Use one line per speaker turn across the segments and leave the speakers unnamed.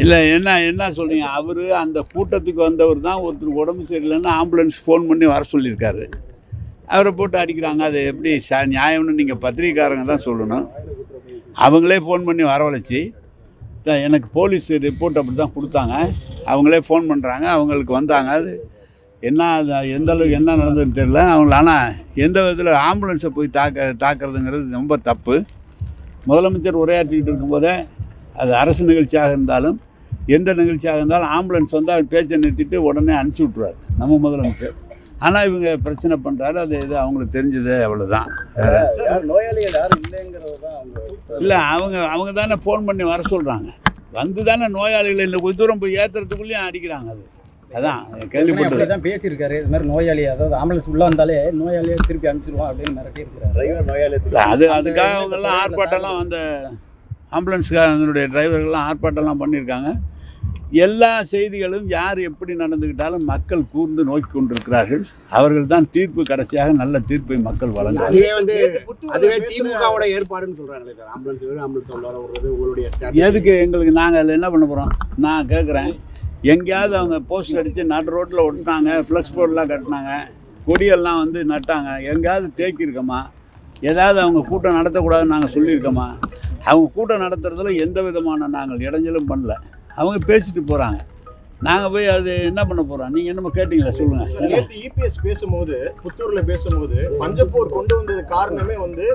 இல்லை என்ன சொல்கிறீங்க? அவர் அந்த கூட்டத்துக்கு வந்தவர் தான் ஒருத்தருக்கு உடம்பு சரியில்லைன்னு ஆம்புலன்ஸ் ஃபோன் பண்ணி வர சொல்லியிருக்காரு. அவரை போட்டு அடிக்கிறாங்க. அது எப்படி நியாயம்னு நீங்கள் பத்திரிக்கைக்காரங்க தான் சொல்லணும். அவங்களே ஃபோன் பண்ணி வரவழைச்சி எனக்கு போலீஸ் ரிப்போர்ட் அப்படி தான் கொடுத்தாங்க. அவங்களே ஃபோன் பண்ணுறாங்க, அவங்களுக்கு வந்தாங்க. அது என்ன எந்த அளவுக்கு என்ன நடந்ததுன்னு தெரியல அவங்கள. ஆனால் எந்த விதத்தில் ஆம்புலன்ஸை போய் தாக்குறதுங்கிறது ரொம்ப தப்பு. முதலமைச்சர் உரையாற்றிக்கிட்டு இருக்கும்போதே அது அரசு நிகழ்ச்சியாக இருந்தாலும் எந்த நிகழ்ச்சியாக இருந்தாலும் ஆம்புலன்ஸ் வந்து அவர் பேச்சை நிறுத்திட்டு உடனே அனுப்பிச்சி விட்ருவார் நம்ம முதலமைச்சர். ஆனால் இவங்க பிரச்சனை பண்ணுறாரு. அது எது அவங்களுக்கு தெரிஞ்சது அவ்வளோதான். இல்லை அவங்க தானே ஃபோன் பண்ணி வர சொல்கிறாங்க. வந்து தானே நோயாளிகளை இந்த கொஞ்ச தூரம் போய் ஏற்றுறதுக்குள்ளேயும் அடிக்கிறாங்க. அதான் கேள்விப்பட்டு
பேசியிருக்காரு. இது மாதிரி நோயாளி, அதாவது ஆம்புலன்ஸ் உள்ளே வந்தாலே நோயாளியை திருப்பி அனுப்பிச்சிடுவோம் அப்படின்னு மிரட்டியிருக்காரு.
அதுக்காக அவங்கெல்லாம் ஆர்ப்பாட்டம்லாம் அந்த ஆம்புலன்ஸுக்காக அதனுடைய டிரைவர்கள்லாம் ஆர்ப்பாட்டம்லாம் பண்ணியிருக்காங்க. எல்லா செய்திகளும் யார் எப்படி நடந்துக்கிட்டாலும் மக்கள் கூர்ந்து நோக்கி கொண்டிருக்கிறார்கள். அவர்கள் தான் தீர்ப்பு, கடைசியாக நல்ல தீர்ப்பை மக்கள் வழங்க.
அதுவே திமுகவோட ஏற்பாடுன்னு சொல்றாங்களே சார். ஆம்புலன்ஸ்
எதுக்கு எங்களுக்கு? நாங்கள் அதில் என்ன பண்ண போகிறோம்? நான் கேட்குறேன், எங்கேயாவது அவங்க போஸ்டர் அடித்து நடு ரோட்டில் ஒட்டினாங்க, ஃப்ளெக்ஸ் போர்டெலாம் கட்டினாங்க, கொடியெல்லாம் வந்து நட்டாங்க, எங்கேயாவது தேக்கியிருக்கோமா? ஏதாவது அவங்க கூட்டம் நடத்தக்கூடாதுன்னு நாங்கள் சொல்லியிருக்கோமா? அவங்க கூட்டம் நடத்துறதுல எந்த விதமான நாங்கள் இடைஞ்சலும் பண்ணல. அவங்க பேசிட்டு போகிறாங்க, நாங்கள் போய் அது என்ன பண்ண போகிறோம்? நீங்கள் என்னமோ கேட்டீங்களா? சொல்லுங்கள்.
நேற்று இபிஎஸ் பேசும்போது, புத்தூரில் பேசும்போது, பஞ்சப்பூர் கொண்டு வந்தது காரணமே வந்து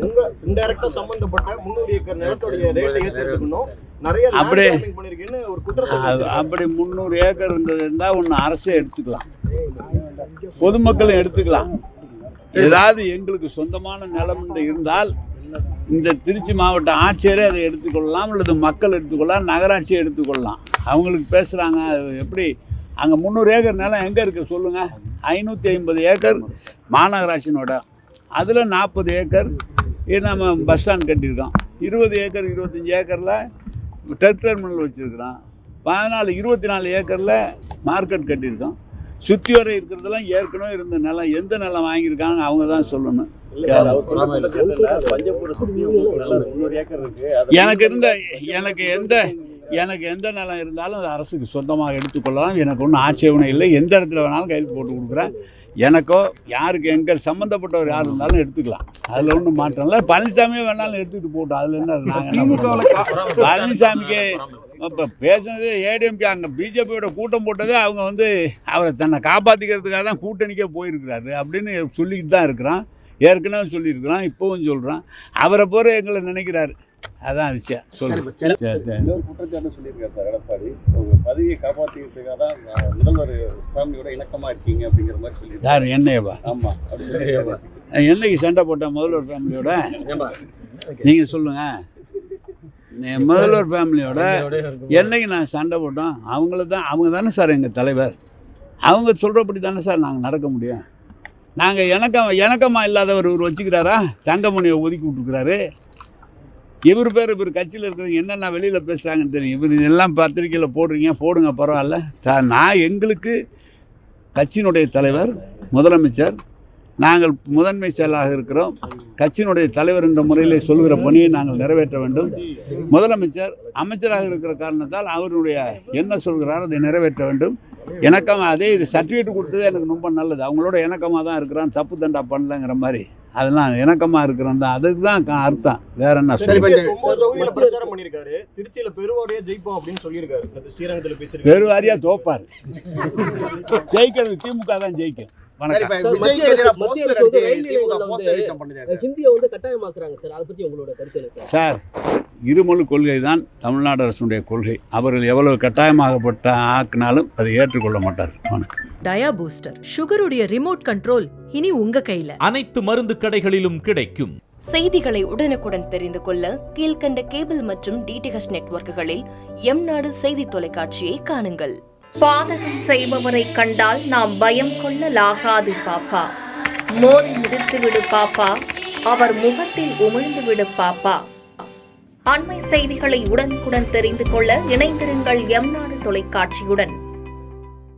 உங்கள் இன்டைரக்டாக சம்மந்தப்பட்ட 300 ஏக்கர் நிலத்துடைய ரேட்டை ஏற்றுக்கணும், நிறைய
அப்படியே
பண்ணிருக்கேன்னு ஒரு குற்றச்சாட்டு.
அப்படி 300 ஏக்கர் இருந்தால் ஒன்று அரசே எடுத்துக்கலாம், பொதுமக்களும் எடுத்துக்கலாம். ஏதாவது எங்களுக்கு சொந்தமான நிலம் இருந்தால் இந்த திருச்சி மாவட்ட ஆட்சியரே அதை எடுத்துக்கொள்ளலாம், அல்லது மக்கள் எடுத்துக்கொள்ளலாம், நகராட்சி எடுத்துக்கொள்ளலாம். அவங்களுக்கு பேசுகிறாங்க. எப்படி அங்கே 300 ஏக்கர் நிலம் எங்கே இருக்குது சொல்லுங்கள்? 550 ஏக்கர் மாநகராட்சியினோட, அதில் 40 ஏக்கர் இது நம்ம பஸ் ஸ்டாண்ட் கட்டியிருக்கோம். 20 ஏக்கர் 25 ஏக்கரில் டெர்மினல் வச்சுருக்கிறோம். 24 ஏக்கரில் மார்க்கெட் கட்டியிருக்கோம். சுற்றி வர இருக்கிறதெல்லாம் ஏற்கனவே இருந்த நிலம். எந்த நிலம் வாங்கியிருக்காங்க அவங்க தான் சொல்லணும். எனக்கு எந்த நிலம் இருந்தாலும் அது அரசுக்கு சொந்தமாக எடுத்துக்கொள்ளலாம். எனக்கு ஒன்றும் ஆட்சேபனை இல்லை. எந்த இடத்துல வேணாலும் கையில் போட்டு கொடுக்குறேன். எனக்கோ யாருக்கு எங்கே சம்மந்தப்பட்டவர் யார் இருந்தாலும் எடுத்துக்கலாம். அதில் ஒன்றும் மாற்றம் இல்லை. பழனிசாமியே வேணாலும் எடுத்துக்கிட்டு போட்டோம். அதில் என்ன நாங்கள் என்ன பழனிசாமிக்கு இப்போ பேசுனது ஏடிஎம்கே அங்கே பிஜேபியோட கூட்டம் போட்டதே அவங்க வந்து அவரை தன்னை காப்பாற்றிக்கிறதுக்காக தான் கூட்டணிக்கே போயிருக்கிறாரு அப்படின்னு சொல்லிக்கிட்டு தான் இருக்கிறான். ஏற்கனவே சொல்லியிருக்கிறான், இப்போவும் சொல்கிறான். அவரை போகிற எங்களை நினைக்கிறாரு. அதான் விஷயம்.
குற்றச்சாட்டு சொல்லியிருக்காரு சார் எடப்பாடி. பதவியை காப்பாற்றிக்கிறதுக்காக தான் முதல்வர் ஃபேமிலியோட இணக்கமாக இருக்கீங்க அப்படிங்கிற மாதிரி சொல்லி.
யார்? என்னையவா?
ஆமாம்.
என்னைக்கு சண்டை போட்ட முதல்வர் ஃபேமிலியோட? நீங்கள் சொல்லுங்கள். முதல்வர் ஃபேமிலியோட என்னைக்கு நான் சண்டை போட்டோம்? அவங்க தானே சார் எங்கள் தலைவர். அவங்க சொல்கிறபடி தானே சார் நாங்கள் நடக்க முடியும். நாங்கள் இணக்கமாக இல்லாதவர் இவர் வச்சுக்கிறாரா? தங்கமணியை ஒதுக்கி விட்டுருக்கிறாரு. இவர் கட்சியில் இருக்கிறவங்க என்னென்ன வெளியில் பேசுகிறாங்கன்னு தெரியும். இவர் இதெல்லாம் பத்திரிக்கையில் போடுங்க பரவாயில்ல. நான் எங்களுக்கு கட்சியினுடைய தலைவர் முதலமைச்சர், நாங்கள் முதன்மை செயலாக இருக்கிறோம். கட்சியினுடைய தலைவர் என்ற முறையில் சொல்கிற பணியை நாங்கள் நிறைவேற்ற வேண்டும். முதலமைச்சர் அமைச்சராக இருக்கிற காரணத்தால் அவருடைய என்ன சொல்கிறாரோ அதை நிறைவேற்ற வேண்டும். இணக்கமாக அதே இது சர்டிஃபிகேட் கொடுத்ததே எனக்கு ரொம்ப நல்லது. அவங்களோட இணக்கமாக தான் இருக்கிறான், தப்பு தண்டா பண்ணலங்கிற மாதிரி. அதெல்லாம் இணக்கமாக இருக்கிறோம் தான், அதுக்கு தான் அர்த்தம். வேற என்ன
பிரச்சாரம் பண்ணியிருக்காரு. திருச்சியில் பெருவாரியா ஜெயிப்போம் அப்படின்னு சொல்லியிருக்காரு. ஸ்ரீரங்கத்தில் பேசி
பெருவாரியா தோப்பார். ஜெயிக்கிறது திமுக தான் ஜெயிக்கும். சார், இருமொழி கொள்கை தான் தமிழ்நாடு அரசுடைய கொள்கை. அவர்கள் எவ்வளவு கட்டாயமாகப்பட்ட ஆக்கினாலும் அதை ஏற்றுக்கொள்ள மாட்டார்.
டயா பூஸ்டர் சுகருடைய ரிமோட் கண்ட்ரோல் இனி உங்க கையில.
அனைத்து மருந்து கடைகளிலும் கிடைக்கும்.
செய்திகளை உடனுக்குடன் தெரிந்து கொள்ள கீழ்கண்ட கேபிள் மற்றும் டிடிஎச் நெட்வொர்க்குகளில் எம்நாடு செய்தி தொலைக்காட்சியை காணுங்கள். பாதகம் செய்பவரை கண்டால் நாம் பயம் கொள்ளலாகாது பாப்பா. மோதி மிதித்து விடு பாப்பா, அவர் முகத்தில் உமிழ்ந்து விடு பாப்பா. அண்மை செய்திகளை உடனுக்குடன் தெரிந்து கொள்ள இணைந்திருங்கள் எம்நாடு தொலைக்காட்சியுடன்.